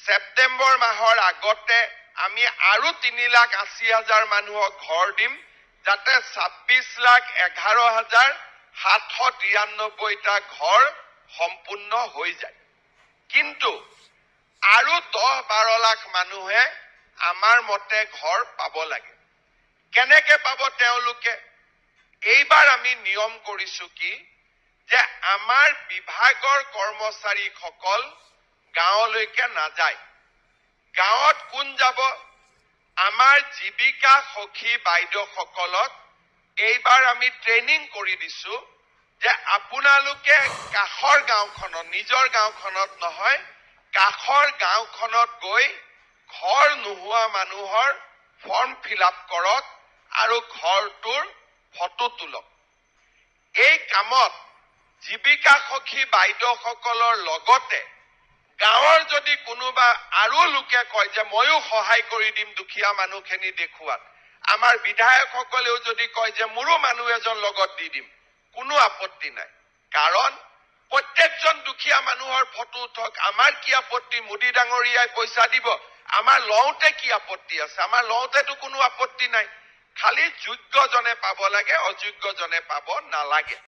সেপ্টেম্বৰ মাহৰ আগতে আমি আৰু 3,80,000 মানুহক ঘৰ দিম, যাতে 26,11,793টা ঘৰ সম্পূৰ্ণ হৈ যায়। কিন্তু আৰু 10-12 লাখ মানুহে আমাৰ মতে ঘৰ পাব লাগে। কেনেকে পাব তেওঁলোকে? এইবাৰ আমি নিয়ম কৰিছো কি যে আমাৰ বিভাগৰ কৰ্মচাৰীসকল গাঁৱলৈকে নাযায়। গাঁৱত কোন যাব? আমাৰ জীৱিকা সখী বাইদেউসকলক এইবাৰ আমি ট্ৰেইনিং কৰি দিছো যে আপোনালোকে কাষৰ গাঁওখনত, নিজৰ গাঁওখনত নহয়, কাষৰ গাঁওখনত গৈ ঘৰ নোহোৱা মানুহৰ ফৰ্ম ফিল-আপ কৰক আৰু ঘৰটোৰ ফটো তোলক। এই কামত জীৱিকা সখী বাইদেউসকলৰ লগতে গাঁৱৰ যদি কোনোবা আৰু লোকে কয় যে ময়ো সহায় কৰি দিম দুখীয়া মানুহখিনি দেখুৱাত, আমাৰ বিধায়কসকলেও যদি কয় যে মোৰো মানুহ এজন লগত দি দিম, কোনো আপত্তি নাই। কাৰণ প্ৰত্যেকজন দুখীয়া মানুহৰ ফটো উঠক, আমাৰ কি আপত্তি? মোদী ডাঙৰীয়াই পইচা দিব, আমাৰ লওঁতে কি আপত্তি আছে? আমাৰ লওঁতেতো কোনো আপত্তি নাই। খালি যোগ্যজনে পাব লাগে, অযোগ্যজনে পাব নালাগে।